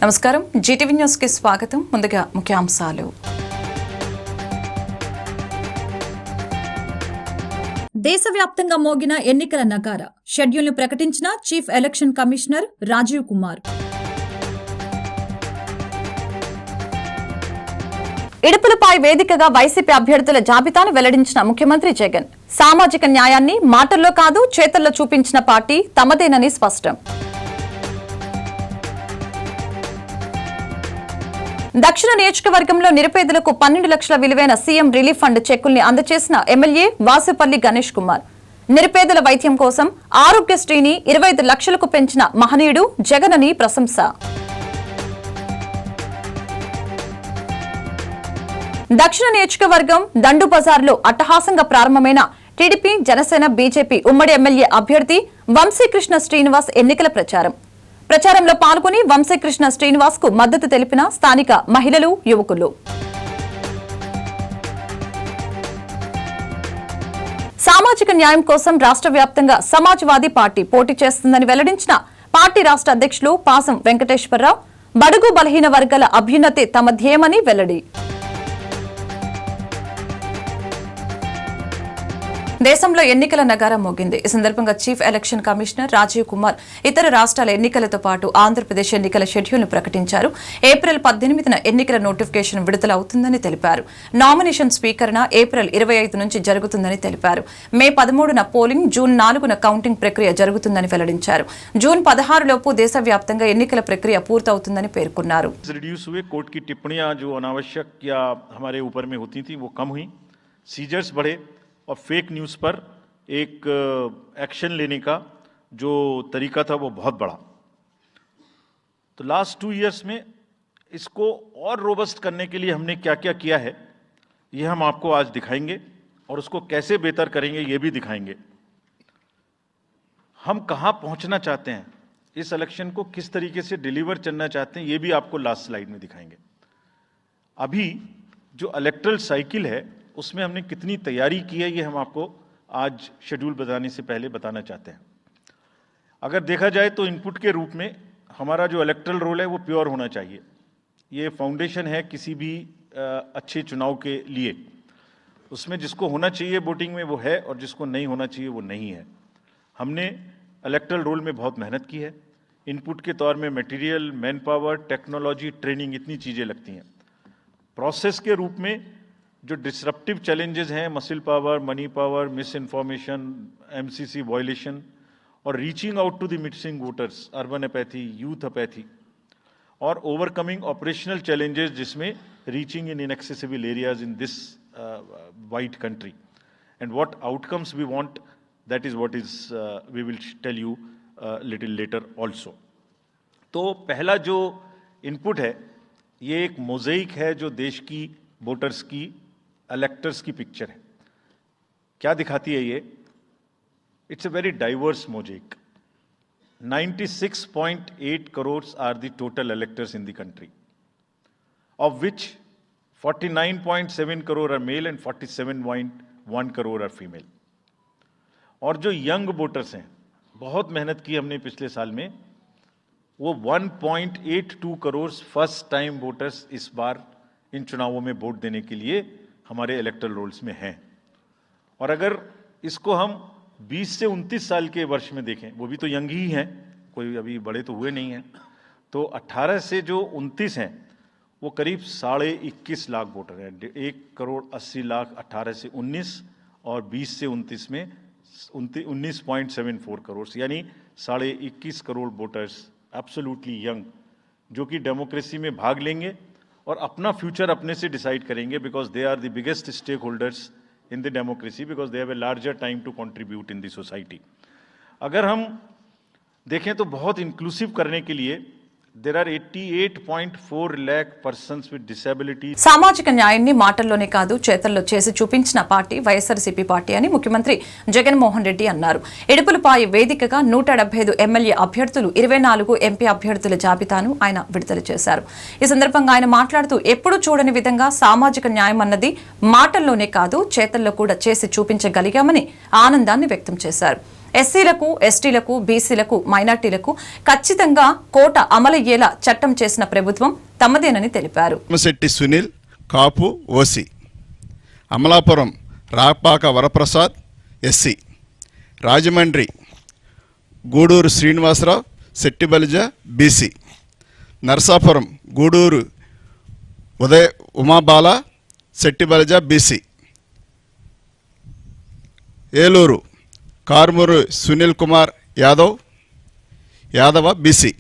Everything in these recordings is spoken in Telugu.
నమస్కారం జీటీవీ న్యూస్ కి స్వాగతం ముందుగా ముఖ్యాంశాలు దేశవ్యాప్తంగా మోగిన ఎన్నికల నగార షెడ్యూల్ను ప్రకటించిన chief election commissioner Rajiv Kumar ఇడుపులపై వేదికగా వైసీపీ అభ్యర్థుల జాబితాను వెల్లడించిన ముఖ్యమంత్రి జగన్ సామాజిక న్యాయాన్ని మాటల్లో కాదు చేతల్లో చూపించిన పార్టీ తమదేనని స్పష్టం దక్షిణ నియోజకవర్గంలో నిరుపేదలకు 12 లక్షల విలువైన సీఎం రిలీఫ్ ఫండ్ చెక్కుల్ని అందజేసిన ఎమ్మెల్యే వాసుపల్లి గణేష్ కుమార్ నిరుపేదల వైద్యం కోసం ఆరోగ్యశ్రీని 25 లక్షలకు పెంచిన మహనీయుడు జగన్ అని ప్రశంస దక్షిణ నియోజకవర్గం దండు బజార్లో అట్టహాసంగా ప్రారంభమైన టీడీపీ జనసేన బీజేపీ ఉమ్మడి ఎమ్మెల్యే అభ్యర్థి వంశీకృష్ణ శ్రీనివాస్ ఎన్నికల ప్రచారంలో పాల్గొని వంశీకృష్ణ శ్రీనివాస్ కు మద్దతు తెలిపిన స్థానిక మహిళలు యువకులు సామాజిక న్యాయం కోసం రాష్ట్ర వ్యాప్తంగా సమాజ్వాదీ పార్టీ పోటీ చేస్తుందని వెల్లడించిన పార్టీ రాష్ట్ర అధ్యక్షులు పాసం వెంకటేశ్వరరావు బడుగు బలహీన వర్గాల అభ్యున్నతి తమ ధ్యేయమని వెల్లడి దేశంలో ఎన్నికల నగారం మోగింది. ఈ సందర్భంగా chief election commissioner Rajiv Kumar ఇతర రాష్ట్రాల ఎన్నికలతో పాటు ఆంధ్రప్రదేశ్ ఎన్నికల షెడ్యూల్ను ప్రకటించారు. ఏప్రిల్ 18న ఎన్నికల నోటిఫికేషన్ విడుదల అవుతుందని తెలిపారు. నామినేషన్ స్వీకరణ ఏప్రిల్ 25 నుంచి జరుగుతుందని తెలిపారు. మే 13న పోలింగ్, జూన్ 4న కౌంటింగ్ ప్రక్రియ జరుగుతుందని వెల్లడించారు. జూన్ 16 లోపు దేశవ్యాప్తంగా ఎన్నికల ప్రక్రియ పూర్తవుతుందని పేర్కొన్నారు. और फेक न्यूज़ पर एक एक्शन लेने का जो तरीका था वो बहुत बड़ा. तो लास्ट 2 इयर्स में इसको और रोबस्ट करने के लिए हमने क्या क्या किया है ये हम आपको आज दिखाएंगे और उसको कैसे बेहतर करेंगे ये भी दिखाएंगे. हम कहाँ पहुँचना चाहते हैं, इस इलेक्शन को किस तरीके से डिलीवर करना चाहते हैं ये भी आपको लास्ट स्लाइड में दिखाएंगे. अभी जो इलेक्ट्रल साइकिल है उसमें हमने कितनी तैयारी की है ये हम आपको आज शेड्यूल बताने से पहले बताना चाहते हैं. अगर देखा जाए तो इनपुट के रूप में हमारा जो इलेक्ट्रल रोल है वो प्योर होना चाहिए. ये फाउंडेशन है किसी भी अच्छे चुनाव के लिए. उसमें जिसको होना चाहिए वोटिंग में वो है और जिसको नहीं होना चाहिए वो नहीं है. हमने इलेक्ट्रल रोल में बहुत मेहनत की है. इनपुट के तौर में material, man power, technology, training इतनी चीज़ें लगती हैं. प्रोसेस के रूप में जो डिसरप्टिव चैलेंजेस हैं, muscle power, money power, misinformation, MCC violation और reaching out to the missing voters, urban apathy, youth apathy और ओवरकमिंग ऑपरेशनल चैलेंजेस जिसमें reaching in inaccessible areas in this wide country and what outcomes we want, that is what is we will tell you little later also. तो पहला जो इनपुट है ये एक मोज़ेइक है जो देश की वोटर्स की, इलेक्टर्स की पिक्चर है. क्या दिखाती है ये? It's a very diverse mosaic. 96.8 crore are the total electors in the country, of which 49.7 crore are male and 47.1 crore are female. और जो यंग वोटर्स हैं, बहुत मेहनत की हमने पिछले साल में, वो 1.82 करोड़ फर्स्ट टाइम वोटर्स इस बार इन चुनावों में वोट देने के लिए हमारे इलेक्टरल रोल्स में हैं. और अगर इसको हम 20 से 29 साल के वर्ष में देखें, वो भी तो यंग ही हैं, कोई अभी बड़े तो हुए नहीं हैं, तो 18 से जो 29 हैं वो करीब 21.5 लाख वोटर हैं. 1.80 लाख 18 से 19 और 20 से 29 में 19.74 करोड़, यानी 21.5 करोड़ वोटर्स एब्सोल्युटली यंग, जो कि डेमोक्रेसी में भाग लेंगे और अपना फ्यूचर अपने से डिसाइड करेंगे, because they are the biggest stake holders in the democracy, because they have a larger time to contribute in the society. अगर हम देखें तो बहुत इंक्लूसिव करने के लिए there are 88.4 lakh persons with disabilities. సామాజిక న్యాయాన్ని మాటల్లోనే కాదు చేతల్లో చేసి చూపించిన పార్టీ వైఎస్ఆర్సీపీ పార్టీ అని ముఖ్యమంత్రి జగన్మోహన్ రెడ్డి అన్నారు. ఇడుపులపాయ వేదికగా 175 ఎమ్మెల్యే అభ్యర్థులు, 24 ఎంపీ అభ్యర్థుల జాబితాను ఆయన విడుదల చేశారు. ఈ సందర్భంగా ఆయన మాట్లాడుతూ ఎప్పుడూ చూడని విధంగా సామాజిక న్యాయం అన్నది మాటల్లోనే కాదు చేతల్లో కూడా చేసి చూపించగలిగామని ఆనందాన్ని వ్యక్తం చేశారు. ఎస్సీలకు, ఎస్టీలకు, బీసీలకు, మైనార్టీలకు ఖచ్చితంగా కోట అమలయ్యేలా చట్టం చేసిన ప్రభుత్వం తమదేనని తెలిపారు. Shetty Sunil, Kapu, OC. Amalapuram Rapaka Varaprasad, SC. Rajahmundry Guduru Srinivasarao, Settibalija, BC. Narasapuram Guduru Umabala, Settibalija, BC. Eluru Karmuru Sunil Kumar Yadava, BC.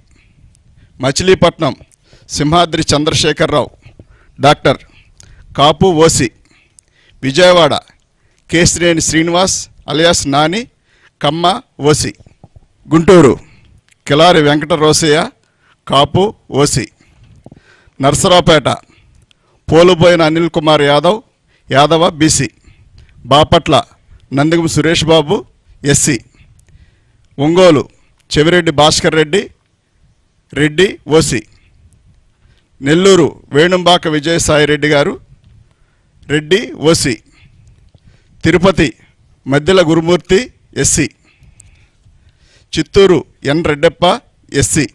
Machilipatnam Simhadri Chandrasekhararao, doctor, Kapu, OC. Vijayawada Kesineni Srinivas alias Nani, Kamma, OC. Guntur Kilari Venkata Rosaiah, Kapu, OC. Narasaraopet Poluboina Anil Kumar Yadava, BC. Bapatla Nandigam Suresh Babu, SC. Ongole Chevireddy Bhaskar Reddy, OC. Nellore Venumbaka Vijayasaireddy గారు, Reddy, OC. Tirupati Maddela Gurumoorthy, SC. Chittoor N Reddappa, SC.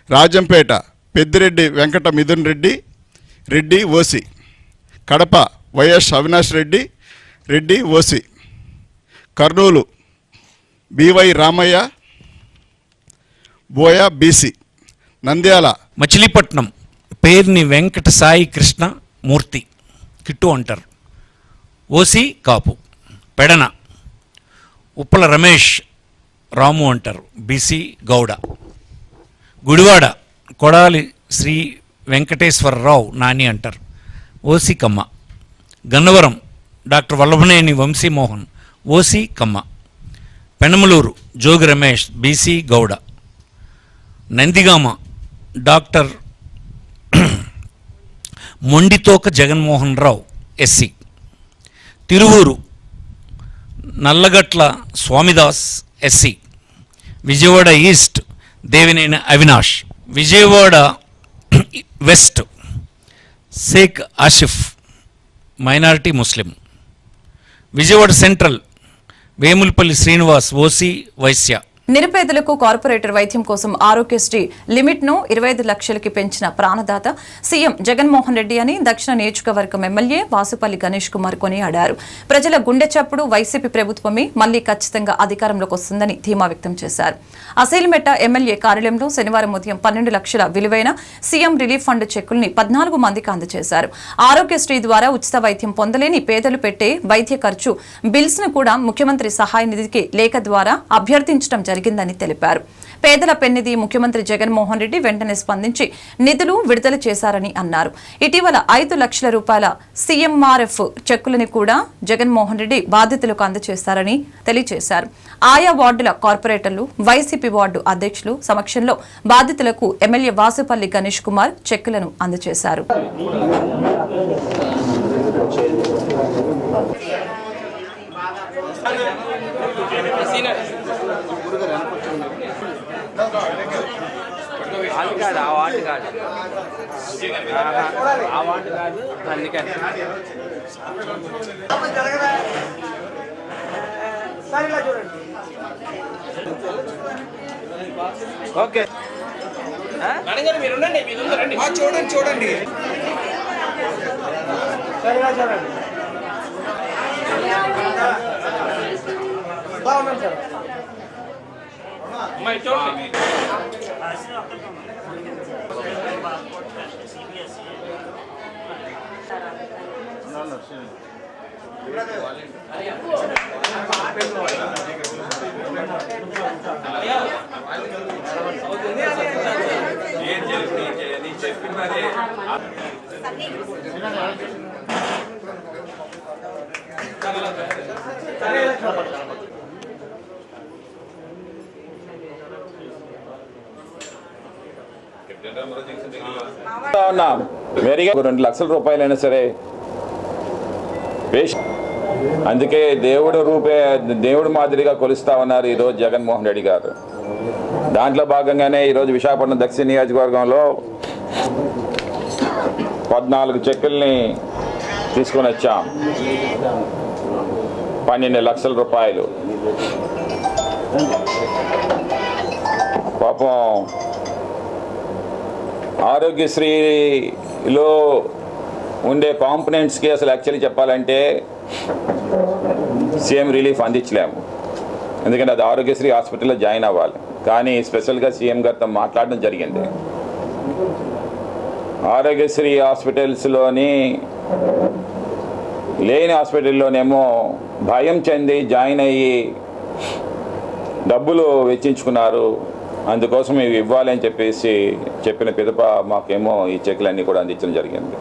Rajampet Peddireddy Venkata Mithun Reddy, OC. Kadapa YS Avinash Reddy, OC. Kurnool BY Ramaiah Boya, BC. Nandyal Machilipatnam Perni Venkata Sai Krishna Murthy, Kittu అంటారు, ఓసీ, కాపు. పెడన ఉప్పల రమేష్ రాము అంటారు, బీసీ, గౌడ. గుడివాడ కొడాలి శ్రీ వెంకటేశ్వరరావు నాని అంటారు, OC, Kamma. Gannavaram doctor Vallabhaneni Vamsi Mohan, OC, Kamma. Penamaluru Jogi Ramesh, BC, Gowda. Nandigama doctor Monditoka Jaganmohan Rao, SC. Tiruvuru Nallagatla Swamidas, SC. Vijayawada east Devineni Avinash. Vijayawada west Sheikh Asif, minority, Muslim. Vijayawada central Vemulapalli Srinivas, OC, Vaishya. నిరుపేదలకు కార్పొరేటర్ వైద్యం కోసం ఆరోగ్యశ్రీ లిమిట్ ను 25 లక్షలకి పెంచిన ప్రాణదాత సీఎం జగన్మోహన్ రెడ్డి అని దక్షిణ నియోజకవర్గం ఎమ్మెల్యే వాసుపల్లి గణేష్ కుమార్ కొనియాడారు. ప్రజల గుండె చప్పుడు వైసీపీ ప్రభుత్వమే మళ్లీ ఖచ్చితంగా అధికారంలోకి వస్తుందని ధీమా వ్యక్తం చేశారు. అసైల్మెట్ట ఎమ్మెల్యే కార్యాలయంలో శనివారం ఉదయం 12 లక్షల విలువైన సీఎం రిలీఫ్ ఫండ్ చెక్కుల్ని 14 మందికి అందజేశారు. ఆరోగ్యశ్రీ ద్వారా ఉచిత వైద్యం పొందలేని పేదలు పెట్టే వైద్య ఖర్చు బిల్స్ ను కూడా ముఖ్యమంత్రి సహాయ నిధికి లేఖ ద్వారా అభ్యర్థించడం జరిగిందని తెలిపారు. పేదల పెన్నిధి ముఖ్యమంత్రి జగన్మోహన్ రెడ్డి వెంటనే స్పందించి నిధులు విడుదల చేశారని అన్నారు. ఇటీవల 5 లక్షల రూపాయల సీఎంఆర్ఎఫ్ చెక్కులను కూడా జగన్మోహన్ రెడ్డి బాధితులకు అందజేశారని తెలియజేశారు. ఆయా వార్డుల కార్పొరేటర్లు, వైసీపీ వార్డు అధ్యక్షులు సమక్షంలో బాధితులకు ఎమ్మెల్యే వాసుపల్లి గణేష్ కుమార్ చెక్కులను అందజేశారు. అది కాదు, ఆ వాటి కాదు, ఆ వాటి కాదు, అందుకని ఓకే. మీరు చూడండి చూడండి సరిగా చూడండి. బాగున్నాం సార్. చూడండి మెరిగా 2 లక్షల రూపాయలైనా సరే వేస్ట్. అందుకే దేవుడు మాదిరిగా కొలుస్తా ఉన్నారు ఈరోజు జగన్మోహన్ రెడ్డి గారు. దాంట్లో భాగంగానే ఈరోజు విశాఖపట్నం దక్షిణ నియోజకవర్గంలో 14 చెక్కుల్ని తీసుకొని వచ్చాం. 12 లక్షల రూపాయలు. పాపం ఆరోగ్యశ్రీలో ఉండే కాంపనెంట్స్కి అసలు యాక్చువల్లీ చెప్పాలంటే సీఎం రిలీఫ్ అందించలేము, ఎందుకంటే అది ఆరోగ్యశ్రీ హాస్పిటల్లో జాయిన్ అవ్వాలి. కానీ స్పెషల్గా సీఎం గారితో మాట్లాడడం జరిగింది. ఆరోగ్యశ్రీ హాస్పిటల్స్లోని లేని హాస్పిటల్లోనేమో భయం చెంది జాయిన్ అయ్యి డబ్బులు వెచ్చించుకున్నారు. అందుకోసం ఇవి ఇవ్వాలి అని చెప్పిన పిదప మాకేమో ఈ చెక్కులన్నీ కూడా అందించడం జరిగింది.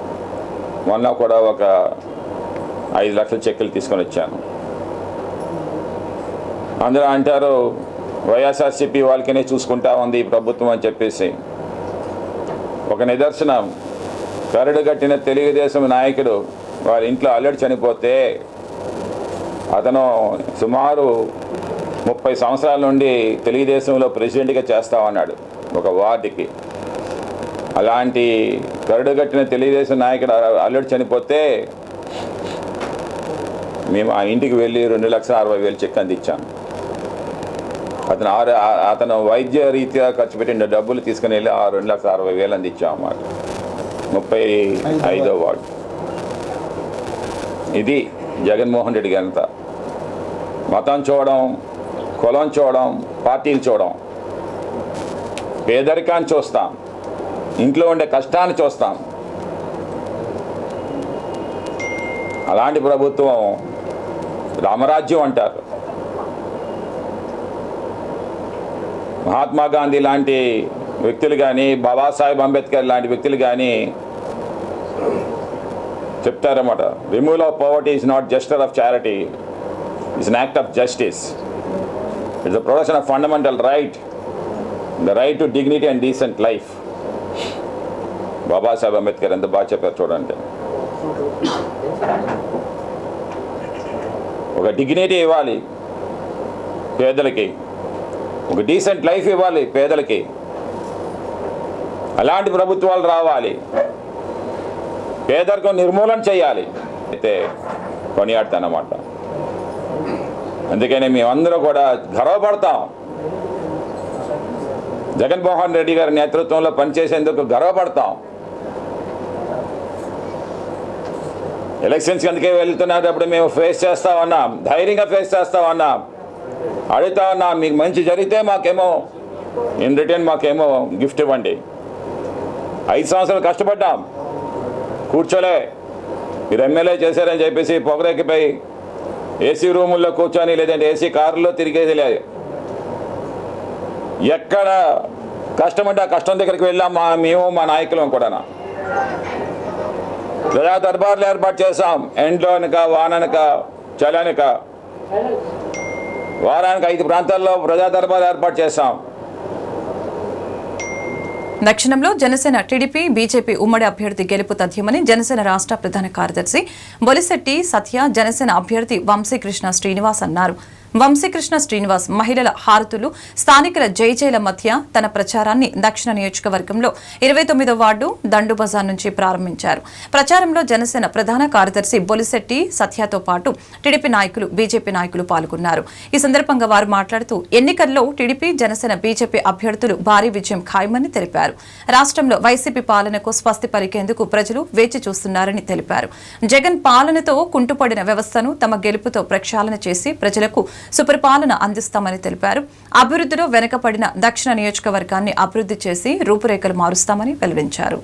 మొన్న కూడా ఒక 5 లక్షల చెక్కులు తీసుకొని వచ్చాను. అందరూ అంటారు వైఎస్ఆర్సీపీ వాళ్ళకనే చూసుకుంటా ఉంది ఈ ప్రభుత్వం అని చెప్పేసి. ఒక నిదర్శనం, కరడు కట్టిన తెలుగుదేశం నాయకుడు వారి ఇంట్లో అల్లుడు చనిపోతే అతను సుమారు 30 సంవత్సరాల నుండి తెలుగుదేశంలో ప్రెసిడెంట్గా చేస్తామన్నాడు ఒక వార్డుకి. అలాంటి కరడు కట్టిన తెలుగుదేశం నాయకుడు అల్లుడు చనిపోతే మేము ఆ ఇంటికి వెళ్ళి 2,60,000 చెక్ అందించాం. అతను వైద్య రీత్యా ఖర్చు పెట్టిన డబ్బులు తీసుకుని వెళ్ళి ఆ 2,60,000 అందించాం అన్నమాట. 35వ వార్డు. ఇది జగన్మోహన్ రెడ్డి గారంతా. మతం చూడడం, కులం చూడడం, పార్టీలు చూడడం, పేదరికాన్ని చూస్తాం, ఇంట్లో ఉండే కష్టాన్ని చూస్తాం. అలాంటి ప్రభుత్వం రామరాజ్యం అంటారు. మహాత్మా గాంధీ లాంటి వ్యక్తులు కానీ, బాబాసాహెబ్ అంబేద్కర్ లాంటి వ్యక్తులు కానీ చెప్తారన్నమాట, removal of poverty is not gesture of charity, it's an act of justice, it's the protection of fundamental right, the right to dignity and decent life. Babasaheb Ambedkar ఎంత బాగా చెప్పారు చూడండి. ఒక డిగ్నిటీ ఇవ్వాలి పేదలకి, ఒక డీసెంట్ లైఫ్ ఇవ్వాలి పేదలకి. అలాంటి ప్రభుత్వాలు రావాలి, పేదరికం నిర్మూలన చేయాలి అయితే కొనియాడతానమాట. అందుకని మేమందరూ కూడా గర్వపడతాం. జగన్మోహన్ రెడ్డి గారి నేతృత్వంలో పనిచేసేందుకు గర్వపడతాం. ఎలక్షన్స్ అందుకే వెళ్తున్నప్పుడు మేము ఫేస్ చేస్తా ఉన్నాం, ధైర్యంగా ఫేస్ చేస్తా ఉన్నాం, అడుగుతా ఉన్నాం. మీకు మంచి జరిగితే మాకేమో ఇన్ రిటర్న్ మాకేమో గిఫ్ట్ ఇవ్వండి. 5 సంవత్సరాలు కష్టపడ్డాం, కూర్చోలే. మీరు ఎమ్మెల్యే చేశారని చెప్పేసి పొగరెక్కిపోయి ఏసీ రూముల్లో కూర్చొని, లేదంటే ఏసీ కారులో తిరిగేది లేదు. ఎక్కడ కష్టం అంటే ఆ కష్టం దగ్గరికి వెళ్ళాం మేము మా నాయకులం కూడా. ప్రజా దర్బార్లు ఏర్పాటు చేశాం. ఎండ్లోనక, వాననక, చలనక, వారానికి 5 ప్రాంతాల్లో ప్రజా దర్బార్ ఏర్పాటు చేశాం. దక్షిణంలో జనసేన, టీడీపీ, బీజేపీ ఉమ్మడి అభ్యర్థి గెలుపు తథ్యమని జనసేన రాష్ట్ర ప్రధాన కార్యదర్శి బొలిశెట్టి సత్య, జనసేన అభ్యర్థి వంశీకృష్ణ శ్రీనివాస్ అన్నారు. వంశీకృష్ణ శ్రీనివాస్ మహిళల హారతులు, స్థానికుల జైజైల మధ్య తన ప్రచారాన్ని దక్షిణ నియోజకవర్గంలో 29వ వార్డు దండు బజార్ నుంచి ప్రారంభించారు. ప్రచారంలో జనసేన ప్రధాన కార్యదర్శి బొలిశెట్టి సత్యతో పాటు టీడీపీ నాయకులు, బీజేపీ నాయకులు పాల్గొన్నారు. ఈ సందర్భంగా వారు మాట్లాడుతూ ఎన్నికల్లో టీడీపీ, జనసేన, బీజేపీ అభ్యర్థులు భారీ విజయం ఖాయమని తెలిపారు. రాష్ట్రంలో వైసీపీ పాలనకు స్వస్తి పలికేందుకు ప్రజలు వేచి చూస్తున్నారని తెలిపారు. జగన్ పాలనతో కుంటుపడిన వ్యవస్థను తమ గెలుపుతో ప్రక్షాళన చేసి ప్రజలకు సుపరిపాలన అందిస్తామని తెలిపారు. అభివృద్ధిలో వెనుకబడిన దక్షిణ నియోజకవర్గాన్ని అభివృద్ధి చేసి రూపురేఖలు మారుస్తామని వెల్లడించారు.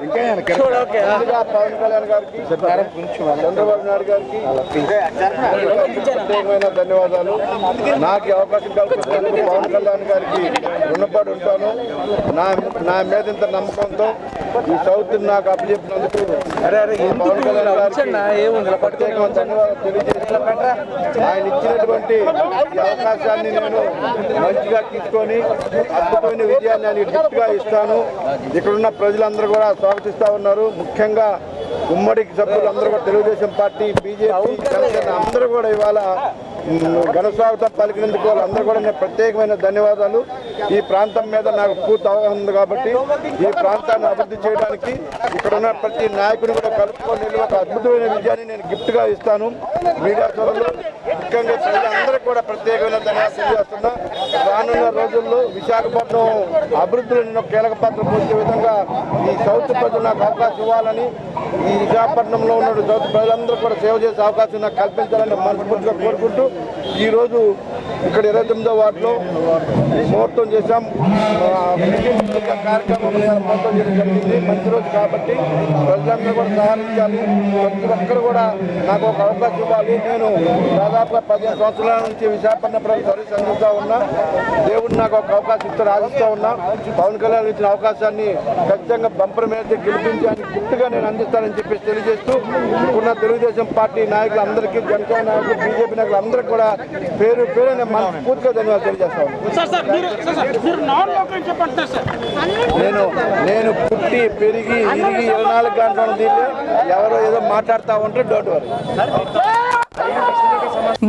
ముందుగా పవన్ కళ్యాణ్ గారికి, చంద్రబాబు నాయుడు గారికి ప్రత్యేకమైన ధన్యవాదాలు. నాకు ఈ అవకాశం కల్పించినందుకు పవన్ కళ్యాణ్ గారికి రుణపడి ఉంటాను. నా మీద ఇంత నమ్మకంతో ఈ సౌత్ నాకు అప్పచెప్పినందుకు పవన్ కళ్యాణ్ గారికి ప్రత్యేకమైన ధన్యవాదాలు తెలియజేస్తున్నాను. ఆయన ఇచ్చినటువంటి ఈ అవకాశాన్ని నేను మంచిగా తీసుకొని అద్భుతమైన విజయాన్ని నేను గిఫ్ట్గా ఇస్తాను. ఇక్కడున్న ప్రజలందరూ కూడా స్వాగతిస్తూ ఉన్నారు. ముఖ్యంగా ఉమ్మడి సభ్యులు అందరూ కూడా తెలుగుదేశం పార్టీ, బీజేపీ, జనసేన అందరూ కూడా ఇవాళ ఘన స్వాగతం పలికినందుకు వాళ్ళందరూ కూడా నేను ప్రత్యేకమైన ధన్యవాదాలు. ఈ ప్రాంతం మీద నాకు పూర్తి అవగాహన ఉంది కాబట్టి ఈ ప్రాంతాన్ని అభివృద్ధి చేయడానికి ఇక్కడ ఉన్న ప్రతి నాయకుని కూడా కలుపుకొని ఒక అద్భుతమైన విజయాన్ని నేను గిఫ్ట్గా ఇస్తాను. మీడియా సోదరులు ముఖ్యంగా ప్రజలందరికీ కూడా ప్రత్యేకమైన ధన్యవాదాలు తెలియజేస్తున్నా. రానున్న రోజుల్లో విశాఖపట్నం అభివృద్ధిలో నేను కీలక పాత్ర పోసే విధంగా ఈ సౌత్ ప్రజలు నాకు అవకాశం ఇవ్వాలని, ఈ విశాఖపట్నంలో ఉన్న సౌత్ ప్రజలందరూ కూడా సేవ చేసే అవకాశం నాకు కల్పించాలని మనస్ఫూర్తిగా కోరుకుంటూ ఈరోజు ఇక్కడ 29వ వార్డులో ముహూర్తం చేశాం. కార్యక్రమం ముహూర్తం చేయడం జరిగింది. మంచి రోజు కాబట్టి ప్రజలందరూ కూడా సహకరించాలి. ప్రతి ఒక్కరు కూడా నాకు ఒక అవకాశం ఇవ్వాలి. నేను దాదాపుగా 15 సంవత్సరాల నుంచి విశాఖపట్నం ప్రజలు సర్వీస్ అందిస్తూ ఉన్నా. దేవుడు నాకు ఒక అవకాశం ఇస్తూ ఆశిస్తూ ఉన్నా. పవన్ కళ్యాణ్ ఇచ్చిన అవకాశాన్ని ఖచ్చితంగా బంపర్ మీద గెలిపించి ఆయన గిఫ్ట్గా నేను అందిస్తానని చెప్పేసి తెలియజేస్తూ ఇప్పుడున్న తెలుగుదేశం పార్టీ నాయకులందరికీ, జనసేన నాయకులు, బీజేపీ నాయకులు అందరికీ కూడా పేరు పేరు నేను మనస్ఫూర్తిగా ధన్యవాదాలు తెలియజేస్తాను. నేను పుట్టి పెరిగి 24 గంటల దీన్ని ఎవరో ఏదో మాట్లాడుతూ ఉంటే డోంట్ వరీ.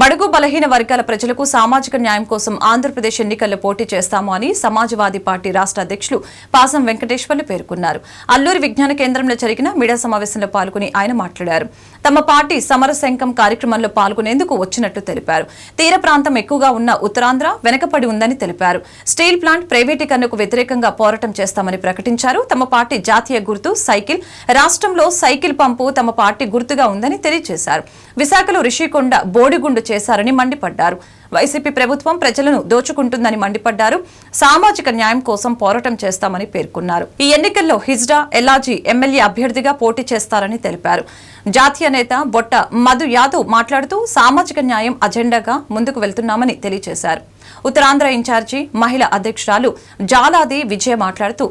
బడుగు బలహీన వర్గాల ప్రజలకు సామాజిక న్యాయం కోసం ఆంధ్రప్రదేశ్ ఎన్నికల్లో పోటీ చేస్తాము అని సమాజ్వాదీ పార్టీ రాష్ట్ర అధ్యక్షులు పాసం వెంకటేశ్వర్లు పేర్కొన్నారు. అల్లూరి విజ్ఞాన కేంద్రంలో జరిగిన మీడియా సమావేశంలో పాల్గొని ఆయన మాట్లాడారు. తమ పార్టీ సమరశంఖం కార్యక్రమంలో పాల్గొనేందుకు వచ్చినట్లు తెలిపారు. తీర ప్రాంతం ఎక్కువగా ఉన్న ఉత్తరాంధ్ర వెనకపడి ఉందని తెలిపారు. స్టీల్ ప్లాంట్ ప్రైవేటీకరణకు వ్యతిరేకంగా పోరాటం చేస్తామని ప్రకటించారు. తమ పార్టీ జాతీయ గుర్తు సైకిల్, రాష్ట్రంలో సైకిల్ పంపు తమ పార్టీ గుర్తుగా ఉందని తెలియజేశారు. విశాఖలో రిషికొండ బోడిగుండు చేశారని మండిపడ్డారు. వైసీపీ ప్రభుత్వం ప్రజలను దోచుకుంటుందని మండిపడ్డారు. సామాజిక న్యాయం కోసం పోరాటం చేస్తామని పేర్కొన్నారు. ఈ ఎన్నికల్లో హిజ్డా ఎల్లాజీ ఎమ్మెల్యే అభ్యర్థిగా పోటీ చేస్తారని తెలిపారు. జాతీయ నేత బొట్ట మధు యాదవ్ మాట్లాడుతూ సామాజిక న్యాయం అజెండాగా ముందుకు వెళ్తున్నామని తెలియజేశారు. ఉత్తరాంధ్ర ఇన్ఛార్జి మహిళా అధ్యక్షురాలు జాలాది విజయ మాట్లాడుతూ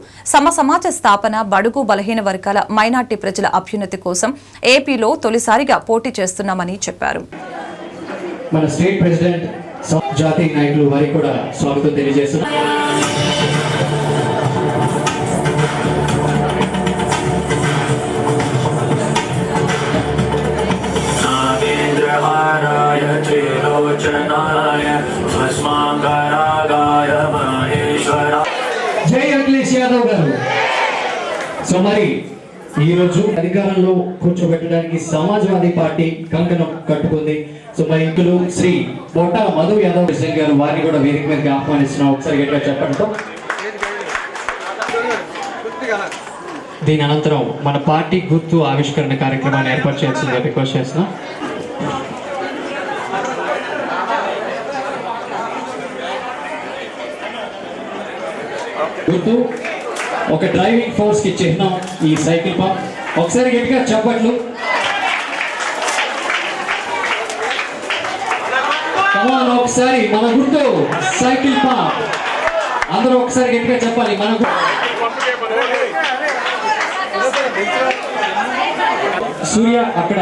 సమాజ స్థాపన, బడుగు బలహీన వర్గాల మైనార్టీ ప్రజల అభ్యున్నతి కోసం ఏపీలో తొలిసారిగా పోటీ చేస్తున్నామని చెప్పారు. మన స్టేట్ ప్రెసిడెంట్ జాతీయ నాయకులు వారికి కూడా స్వాగతం తెలియజేస్తున్నారు. జై అఖిలేష్ యాదవ్ గారు. సో మరి ఈ రోజు అధికారంలో కూర్చోబెట్టడానికి సమాజ్వాదీ పార్టీ కంకణం కట్టుకుంది. సో మరి ఇందులో శ్రీ బొట్ట మధు యాదవ్ ప్రెసిడెంట్ గారు వారిని కూడా వేదిక మీదకి ఆహ్వానిస్తున్నాం. ఒకసారి గట్టిగా చెప్పడంతో దీని అనంతరం మన పార్టీ గుర్తు ఆవిష్కరణ కార్యక్రమాన్ని ఏర్పాటు చేయాల్సిందిగా రిక్వెస్ట్ చేస్తున్నాం. గుర్తు ఒక డ్రైవింగ్ ఫోర్స్ కి చిహ్నం ఈ సైకిల్ పంప్. ఒకసారి గట్టిగా చెప్పట్లు. ఒకసారి మన గుర్తు సైకిల్ పంప్. అందరూ ఒకసారి గట్టిగా చెప్పాలి. మనకు సూర్య అక్కడ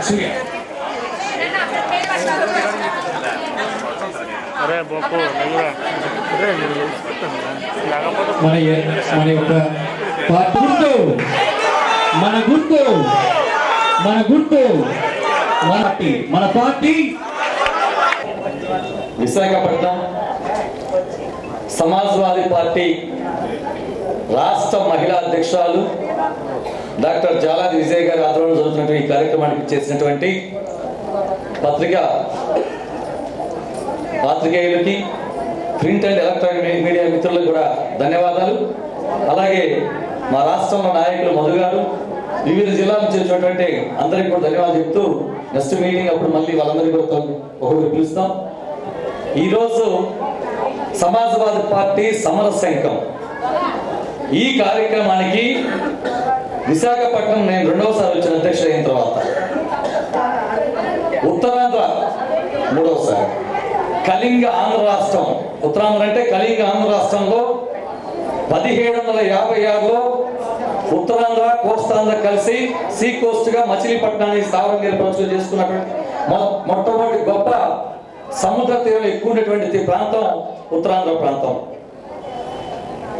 సూర్య మన యొక్క గుర్తు మన పార్టీ విశాఖపట్నం సమాజ్వాదీ పార్టీ రాష్ట్ర మహిళా అధ్యక్షురాలు డాక్టర్ జాలాది విజయ్ గారి ఆధ్వర్యంలో జరుగుతున్నటువంటి ఈ కార్యక్రమానికి చేసినటువంటి పాత్రికేయులకి ప్రింట్ అండ్ ఎలక్ట్రానిక్ మీడియా మిత్రులకు కూడా ధన్యవాదాలు. అలాగే మా రాష్ట్రంలో నాయకులు మధు గారు, వివిధ జిల్లాల నుంచి వచ్చినటువంటి అందరికీ కూడా ధన్యవాదాలు చెప్తూ నెక్స్ట్ మీటింగ్ అప్పుడు మళ్ళీ వాళ్ళందరికీ కూడా ఒకరు పిలుస్తాం. ఈరోజు సమాజ్వాదీ పార్టీ సమర శంఖం ఈ కార్యక్రమానికి విశాఖపట్నం నేను రెండవసారి వచ్చిన అధ్యక్షుడు అయిన తర్వాత, ఉత్తరాంధ్ర మూడవసారి, కళింగ ఆంధ్ర రాష్ట్రం, ఉత్తరాంధ్ర అంటే కళింగ ఆంధ్ర రాష్ట్రంలో 1756లో ఉత్తరాంధ్ర కోస్తాంధ్ర కలిసి సీ కోస్ట్ గా మచిలీపట్నాన్ని స్థావరంగా ఏర్పరచు చేసుకున్నటువంటి మొట్టమొదటి గొప్ప సముద్ర తీరం ఎక్కువ ఉండేటువంటి ప్రాంతం ఉత్తరాంధ్ర ప్రాంతం.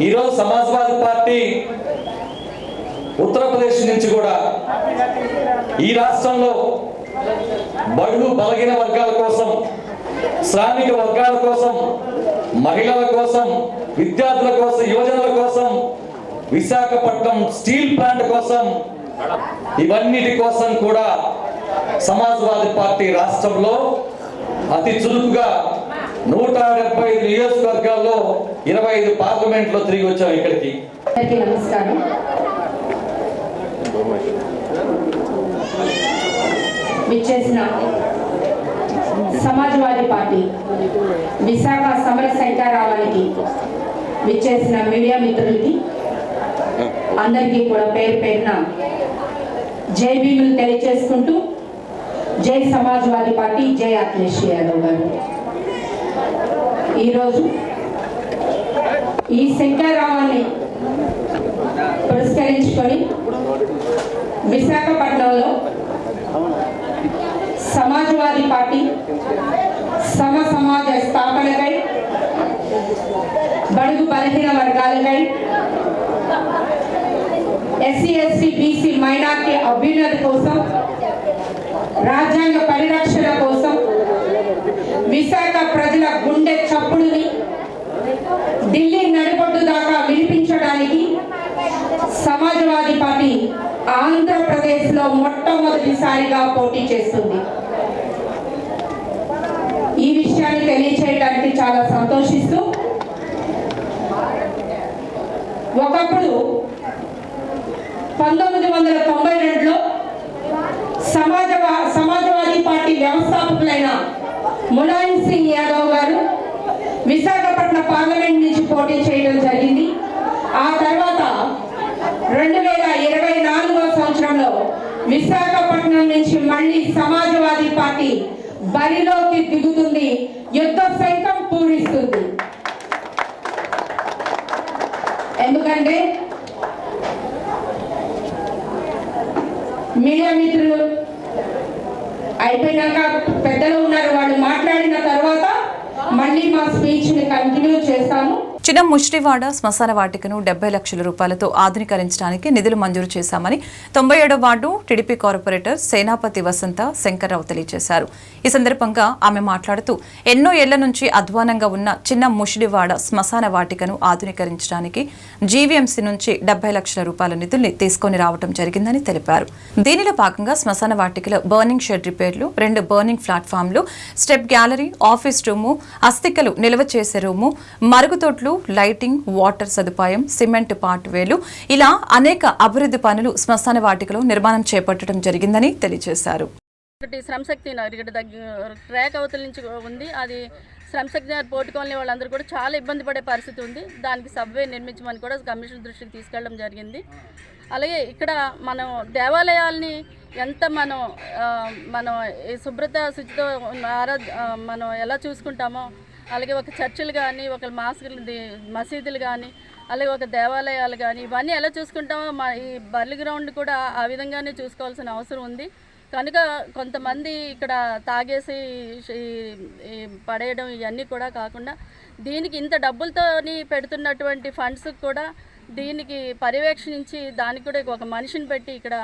ఈరోజు సమాజ్వాదీ పార్టీ ఉత్తరప్రదేశ్ నుంచి కూడా ఈ రాష్ట్రంలో బడుగు బలహీన వర్గాల కోసం, శ్రామిక వర్గాల కోసం, మహిళల కోసం, విద్యార్థుల కోసం, యువజనుల కోసం, విశాఖపట్నం స్టీల్ ప్లాంట్ కోసం, ఇవన్నిటి కోసం కూడా సమాజ్వాదీ పార్టీ రాష్ట్రంలో అతి చురుకుగా 175 నియోజకవర్గాల్లో 25 పార్లమెంట్లో తిరిగి వచ్చాం ఇక్కడికి. నమస్కారం. విచ్చేసిన సమాజ్వాదీ పార్టీ విశాఖ సమర శంఖారావానికి విచ్చేసిన మీడియా మిత్రులకి అందరికీ కూడా పేరు పేరున జై భీములు తెలియజేసుకుంటూ, జై సమాజ్వాదీ పార్టీ, జై అఖిలేష్ యాదవ్ గారు. ఈరోజు ఈ శంఖారావాన్ని పురస్కరించుకొని విశాఖపట్నంలో సమాజ్వాదీ పార్టీ సమాజ స్థాపనకై, బడుగు బలహీన వర్గాలకై, ఎస్సీ ఎస్టీ బీసీ మైనార్టీ అభ్యున్నతి కోసం, రాజ్యాంగ పరిరక్షణ కోసం, విశాఖ ప్రజల గుండె చప్పుడుని ఢిల్లీ నడిబొడ్డు దాకా వినిపించడానికి సమాజ్వాదీ పార్టీ ఆంధ్రప్రదేశ్లో మొట్టమొదటిసారిగా పోటీ చేస్తుంది. ఈ విషయాన్ని తెలియచేయడానికి చాలా సంతోషిస్తూ, ఒకప్పుడు 1992లో సమాజ్వాదీ పార్టీ వ్యవస్థాపకులైన ములాయం సింగ్ యాదవ్ గారు విశాఖపట్నం పార్లమెంట్ నుంచి పోటీ చేయడం జరిగింది. ఆ తర్వాత 2024వ సంవత్సరంలో విశాఖపట్నం నుంచి మళ్ళీ సమాజ్వాదీ పార్టీ బరిలోకి దిగుతుంది, యుద్ధ శంఖం పూరిస్తుంది. ఎందుకంటే మీడియా మిత్రులు అయిపోయినాక పెద్దలు ఉన్నారు, వాళ్ళు మాట్లాడిన తర్వాత మళ్ళీ మా స్పీచ్ ని కంటిన్యూ చేస్తాము. చిన్న ముష్టివాడ శ్మశాన వాటికను 70 లక్షల రూపాయలతో ఆధునీకరించడానికి నిధులు మంజూరు చేశామని 97వ వార్డు టీడీపీ కార్పొరేటర్ సేనాపతి వసంత శంకర్రావు తెలియజేశారు. ఈ సందర్భంగా ఆమె మాట్లాడుతూ, ఎన్నో ఏళ్ల నుంచి అధ్వానంగా ఉన్న చిన్న ముష్టివాడ శ్మశాన వాటికను ఆధునీకరించడానికి జీవీఎంసీ నుంచి 70 లక్షల రూపాయల నిధుల్ని తీసుకొని రావడం జరిగిందని తెలిపారు. దీనిలో భాగంగా శ్మశాన వాటికలో బర్నింగ్ షెడ్ రిపేర్లు, 2 బర్నింగ్ ప్లాట్ఫామ్లు, స్టెప్ గ్యాలరీ, ఆఫీస్ రూము, అస్థికలు నిల్వ చేసే రూము, మరుగుదొడ్లు, లైటింగ్, వాటర్ సదుపాయం, సిమెంట్ పార్ట్వేలు, ఇలా అనేక అభివృద్ధి పనులు శ్మశాన వాటికలో నిర్మాణం చేపట్టడం జరిగిందని తెలియజేశారు. శ్రమశక్తి నగర్ ఇక్కడ ట్రాక్ అవతల నుంచి ఉంది. అది శ్రమశక్తి నగర్ పోర్టు కాలనీ వాళ్ళందరూ కూడా చాలా ఇబ్బంది పడే పరిస్థితి ఉంది. దానికి సబ్వే నిర్మించమని కూడా కమిషన్ దృష్టికి తీసుకెళ్ళడం జరిగింది. అలాగే ఇక్కడ మనం దేవాలయాల్ని ఎంత మనం శుభ్రత శుచితో మనం ఎలా చూసుకుంటామో అలాగే ఒక చర్చిలు కానీ, ఒక మసీదులు కానీ, అలాగే ఒక దేవాలయాలు కానీ, ఇవన్నీ ఎలా చూసుకుంటామో ఈ బర్లీ గ్రౌండ్ కూడా ఆ విధంగానే చూసుకోవాల్సిన అవసరం ఉంది. కనుక కొంతమంది ఇక్కడ తాగేసి పడేయడం ఇవన్నీ కూడా కాకుండా దీనికి ఇంత డబ్బులతోని పెడుతున్నటువంటి ఫండ్స్ కూడా దీనికి పర్యవేక్షించి దానికి కూడా ఒక మనిషిని పెట్టి ఇక్కడ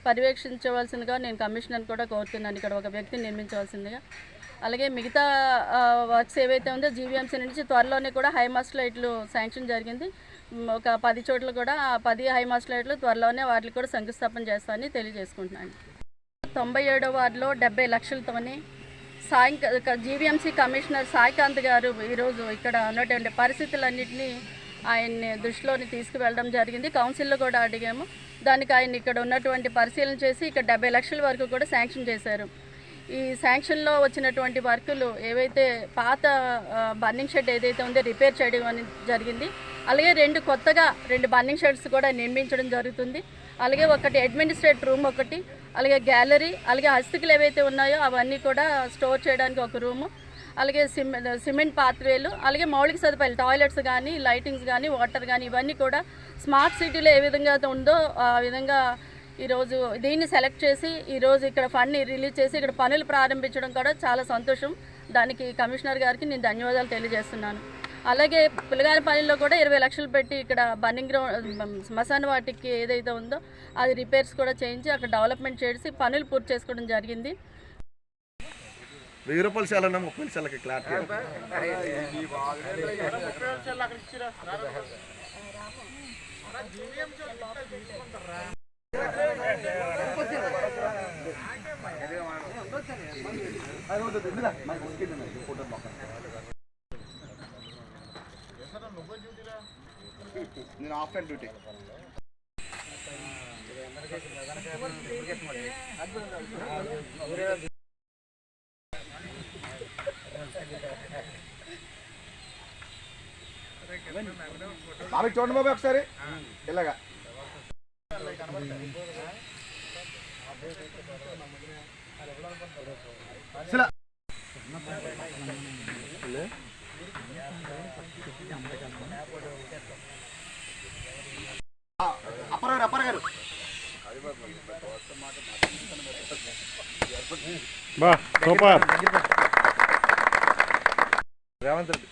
పర్యవేక్షించవలసిందిగా నేను కమిషనర్ కూడా కోరుతున్నాను. ఇక్కడ ఒక వ్యక్తిని నియమించవలసిందిగా. అలాగే మిగతా వర్క్స్ ఏవైతే ఉందో జీవీఎంసీ నుంచి త్వరలోనే కూడా హై మాస్ట్ లైట్లు శాంక్షన్ జరిగింది. ఒక 10 చోట్ల కూడా ఆ 10 హై మాస్ట్ లైట్లు త్వరలోనే వాటికి కూడా శంకుస్థాపన చేస్తామని తెలియజేసుకుంటున్నాను. 97వ వార్డులో 70 లక్షలతోని జీవీఎంసీ కమిషనర్ సాయికాంత్ గారు ఈరోజు ఇక్కడ ఉన్నటువంటి పరిస్థితులన్నింటినీ ఆయన్ని దృష్టిలోని తీసుకువెళ్ళడం జరిగింది. కౌన్సిల్లో కూడా అడిగాము. దానికి ఆయన ఇక్కడ ఉన్నటువంటి పరిశీలన చేసి ఇక్కడ 70 లక్షల వరకు కూడా శాంక్షన్ చేశారు. ఈ శాంక్షన్లో వచ్చినటువంటి వర్కులు ఏవైతే పాత బర్నింగ్ షెడ్ ఏదైతే ఉందో రిపేర్ చేయడం అనేది జరిగింది. అలాగే 2 కొత్తగా 2 బర్నింగ్ షెడ్స్ కూడా నిర్మించడం జరుగుతుంది. అలాగే ఒకటి అడ్మినిస్ట్రేటివ్ రూమ్, ఒకటి అలాగే గ్యాలరీ, అలాగే హస్తకులు ఏవైతే ఉన్నాయో అవన్నీ కూడా స్టోర్ చేయడానికి ఒక రూము, అలాగే సిమెంట్ పాత్వేలు, అలాగే మౌలిక సదుపాయాలు టాయిలెట్స్ కానీ, లైటింగ్స్ కానీ, వాటర్ కానీ ఇవన్నీ కూడా స్మార్ట్ సిటీలో ఏ విధంగా ఉందో ఆ విధంగా ఈరోజు దీన్ని సెలెక్ట్ చేసి ఈరోజు ఇక్కడ ఫండ్ని రిలీజ్ చేసి ఇక్కడ పనులు ప్రారంభించడం కూడా చాలా సంతోషం. దానికి కమిషనర్ గారికి నేను ధన్యవాదాలు తెలియజేస్తున్నాను. అలాగే పులగానపల్లిలో కూడా 20 లక్షలు పెట్టి ఇక్కడ బర్నింగ్ గ్రౌండ్ శ్మశాన వాటికి ఏదైతే ఉందో అది రిపేర్స్ కూడా చేయించి అక్కడ డెవలప్మెంట్ చేసి పనులు పూర్తి చేసుకోవడం జరిగింది. 1000 రూపాయలు చాలన్నా 30 చాలకి క్లారిటీ. నేను ఆఫ్ అండ్ డ్యూటీ. బాబు చూడండి బాబు ఒకసారి ఇలాగా. అప్పర్ గారు బా సూపర్. రేవంత్ రెడ్డి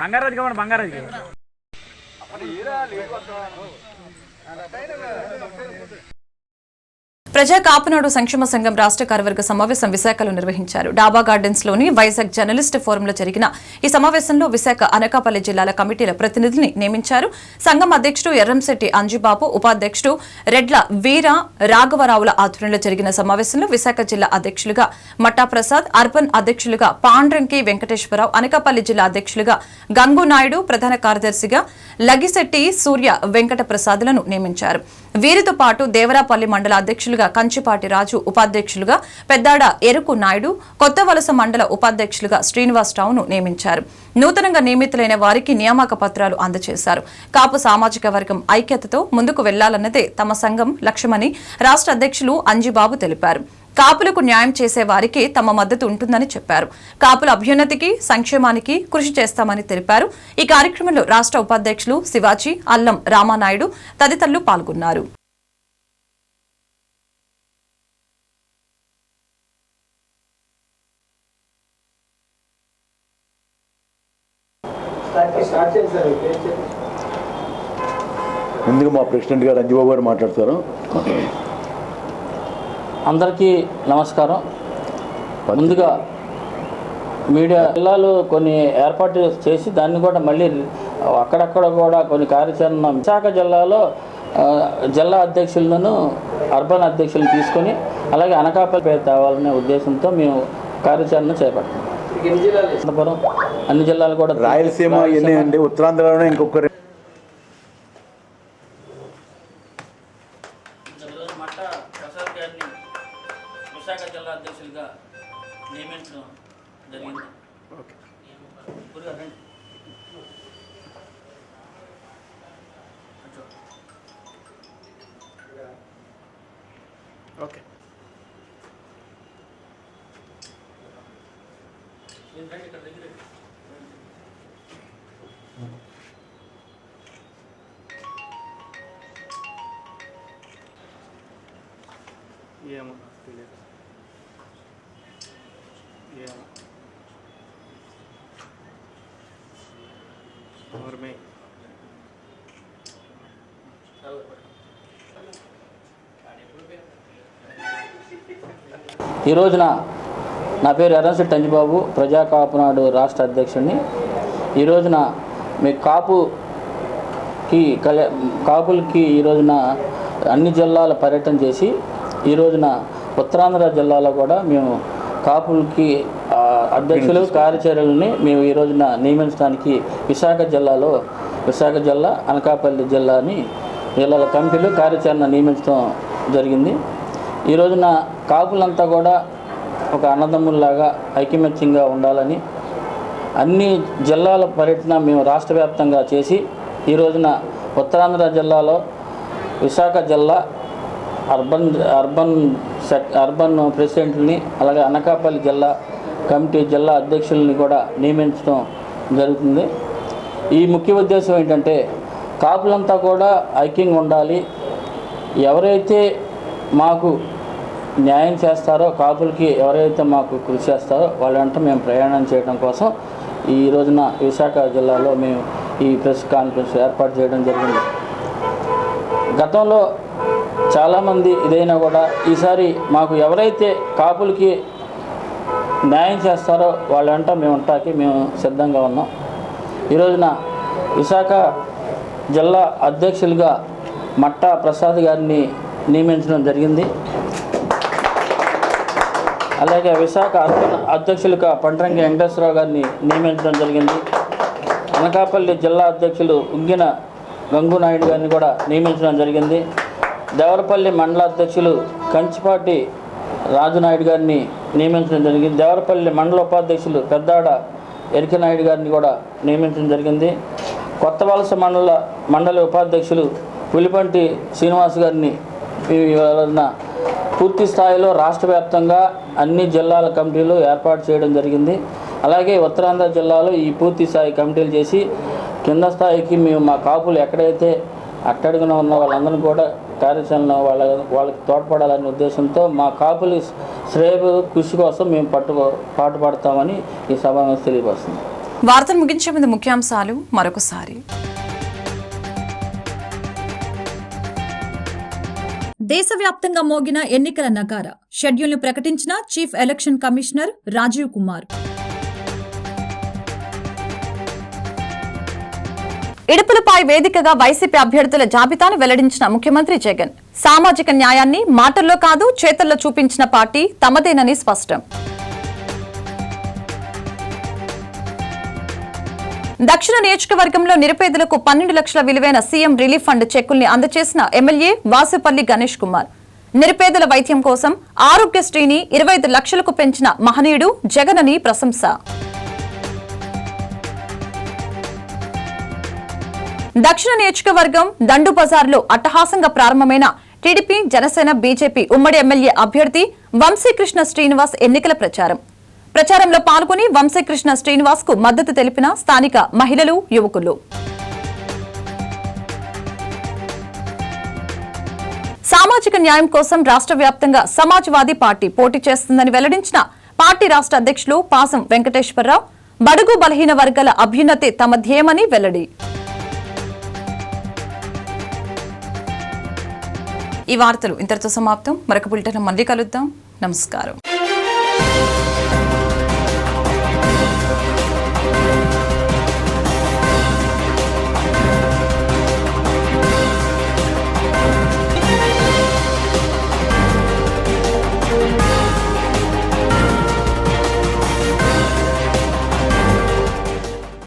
బంగారాజు కావాలి. బంగారాజు ప్రజా కాపునాడు సంక్షేమ సంఘం రాష్ట్ర కార్యవర్గ సమావేశం విశాఖలో నిర్వహించారు. డాబా గార్డెన్స్ లోని వైజాగ్ జర్నలిస్ట్ ఫోరంలో జరిగిన ఈ సమావేశంలో విశాఖ అనకాపల్లి జిల్లాల కమిటీల ప్రతినిధిని నియమించారు. సంఘం అధ్యక్షుడు ఎర్రంశెట్టి అంజుబాబు, ఉపాధ్యక్షుడు రెడ్ల వీర రాఘవరావుల ఆధ్వర్యంలో జరిగిన సమావేశంలో విశాఖ జిల్లా అధ్యక్షులుగా మట్టా ప్రసాద్, అర్బన్ అధ్యక్షులుగా పాండ్రంకి వెంకటేశ్వరరావు, అనకాపల్లి జిల్లా అధ్యక్షులుగా గంగు నాయుడు, ప్రధాన కార్యదర్శిగా లగిశెట్టి సూర్య వెంకట ప్రసాద్లను నియమించారు. వీరితో పాటు దేవరాపల్లి మండల అధ్యక్షులుగా కంచిపాటి రాజు, ఉపాధ్యక్షులుగా పెద్దాడ ఎరుకు నాయుడు, కొత్త వలస మండల ఉపాధ్యక్షులుగా శ్రీనివాసరావును నియమించారు. నూతనంగా నియమితులైన వారికి నియామక పత్రాలు అందజేశారు. కాపు సామాజిక వర్గం ఐక్యతతో ముందుకు వెళ్లాలన్నదే తమ సంఘం లక్ష్యమని రాష్ట్ర అధ్యక్షులు అంజిబాబు తెలిపారు. కాపులకు న్యాయం చేసే వారికి తమ మద్దతు ఉంటుందని చెప్పారు. కాపుల అభ్యున్నతికి, సంక్షేమానికి కృషి చేస్తామని తెలిపారు. ఈ కార్యక్రమంలో రాష్ట్ర ఉపాధ్యక్షులు శివాజీ, అల్లం రామానాయుడు తదితరులు పాల్గొన్నారు. ముందుగా మా ప్రెసిడెంట్ గారు అంజుబాబు గారు మాట్లాడతారు. అందరికీ నమస్కారం. ముందుగా మీడియా జిల్లాలో కొన్ని ఏర్పాటు చేసి దాన్ని కూడా మళ్ళీ అక్కడక్కడ కూడా కొన్ని కార్యాచరణ విశాఖ జిల్లాలో జిల్లా అధ్యక్షులను, అర్బన్ అధ్యక్షులను తీసుకొని అలాగే అనకాపల్లి పేరు తేవాలనే ఉద్దేశంతో మేము కార్యాచరణ చేపట్టాం. అన్ని జిల్లాలు కూడా రాయలసీమ ఎన్ని అండి, ఉత్తరాంధ్రలోనే ఇంకొకరు విశాఖ జిల్లా అధ్యక్షులుగా నియమించడం జరిగింది. ఓకే ఏమో తెలియదు ఏమో और मैं ఈ రోజున నా పేరు ఎర్రంశెట్టి అంజిబాబు, ప్రజా కాపునాడు రాష్ట్ర అధ్యక్షుడిని. ఈ రోజున మీ కాపులకి ఈ రోజున అన్ని జిల్లాల పర్యటన చేసి ఈ రోజున ఉత్తరాంధ్ర జిల్లాలో కూడా మేము కాపులకి అధ్యక్షులు కార్యచర్యలని మేము ఈ రోజున నియమించడానికి విశాఖ జిల్లా అనకాపల్లి జిల్లాల కమిటీలు కార్యాచరణ నియమించడం జరిగింది. ఈ రోజున కాపులంతా కూడా ఒక అన్నదమ్ముల్లాగా ఐకమత్యంగా ఉండాలని అన్ని జిల్లాల పర్యటన మేము రాష్ట్ర వ్యాప్తంగా చేసి ఈ రోజున ఉత్తరాంధ్ర జిల్లాలో విశాఖ జిల్లా అర్బన్ ప్రెసిడెంట్ని, అలాగే అనకాపల్లి జిల్లా అధ్యక్షుల్ని కూడా నియమించడం జరుగుతుంది. ఈ ముఖ్య ఉద్దేశం ఏంటంటే కాపులంతా కూడా ఐక్యంగా ఉండాలి. ఎవరైతే మాకు న్యాయం చేస్తారో, కాపులకి ఎవరైతే మాకు కృషి చేస్తారో వాళ్ళంతా మేము ప్రయాణం చేయడం కోసం ఈ రోజున విశాఖ జిల్లాలో మేము ఈ ప్రెస్ కాన్ఫరెన్స్ ఏర్పాటు చేయడం జరిగింది. గతంలో చాలామంది ఇదైనా కూడా ఈసారి మాకు ఎవరైతే కాపులకి న్యాయం చేస్తారో వాళ్ళంట మేము ఉంటాకి మేము సిద్ధంగా ఉన్నాం. ఈ రోజున విశాఖ జిల్లా అధ్యక్షులుగా మట్టా ప్రసాద్ గారిని నియమించడం జరిగింది. అలాగే విశాఖ అధ్యక్షులుగా పండ్రంగి వెంకటేశ్వరరావు గారిని నియమించడం జరిగింది. అనకాపల్లి జిల్లా అధ్యక్షులు ఉగ్గిన గంగునాయుడు గారిని కూడా నియమించడం జరిగింది. దేవరపల్లి మండల అధ్యక్షులు కంచిపాటి రాజునాయుడు గారిని నియమించడం జరిగింది. దేవరపల్లి మండల ఉపాధ్యక్షులు పెద్దాడ ఎరికనాయుడు గారిని కూడా నియమించడం జరిగింది. కొత్త వలస మండల ఉపాధ్యక్షులు పులిపంటి శ్రీనివాస్ గారిని పూర్తి స్థాయిలో రాష్ట్ర వ్యాప్తంగా అన్ని జిల్లాల కమిటీలు ఏర్పాటు చేయడం జరిగింది. అలాగే ఉత్తరాంధ్ర జిల్లాలో ఈ పూర్తి స్థాయి కమిటీలు చేసి కింద స్థాయికి మేము మా కాపులు ఎక్కడైతే అట్టడుగున ఉన్న వాళ్ళందరూ కూడా కార్యాచరణ వాళ్ళకి తోడ్పడాలనే ఉద్దేశంతో మా కాపులు శ్రేయ కృషి కోసం మేము పాటుపడతామని ఈ సమావేశం తెలియపరుస్తుంది. వార్తలు ముగించే ముందు ముఖ్యాంశాలు మరొకసారి. దేశవ్యాప్తంగా మోగిన ఎన్నికల నగార, షెడ్యూల్ను ప్రకటించిన chief election commissioner Rajiv Kumar. ఇడుపులపై వేదికగా వైసీపీ అభ్యర్థుల జాబితాను వెల్లడించిన ముఖ్యమంత్రి జగన్. సామాజిక న్యాయాన్ని మాటల్లో కాదు చేతల్లో చూపించిన పార్టీ తమదేనని స్పష్టం. దక్షిణ నియోజకవర్గంలో నిరుపేదలకు 12 లక్షల విలువైన సీఎం రిలీఫ్ ఫండ్ చెక్కుల్ని అందజేసిన ఎమ్మెల్యే వాసుపల్లి గణేష్ కుమార్. నిరుపేదల వైద్యం కోసం ఆరోగ్యశ్రీని 25 లక్షలకు పెంచిన మహనీయుడు జగన్ అని ప్రశంస. దక్షిణ నియోజకవర్గం దండు బజార్లో అట్టహాసంగా ప్రారంభమైన టీడీపీ, జనసేన, బీజేపీ ఉమ్మడి ఎమ్మెల్యే అభ్యర్థి వంశీకృష్ణ శ్రీనివాస్ ఎన్నికల ప్రచారంలో పాల్గొని వంశీకృష్ణ శ్రీనివాస్ కు మద్దతు తెలిపిన స్థానిక మహిళలు, యువకులు. సామాజిక న్యాయం కోసం రాష్ట్ర వ్యాప్తంగా సమాజ్వాదీ పార్టీ పోటీ చేస్తుందని వెల్లడించిన పార్టీ రాష్ట్ర అధ్యక్షులు పాసం వెంకటేశ్వరరావు. బడుగు బలహీన వర్గాల అభ్యున్నతి తమ ధ్యేయమని వెల్లడి. ఈ వార్తలు ఇంతటితో సమాప్తం. మరొక బులెటిన్ మళ్ళీ కలుద్దాం. నమస్కారం.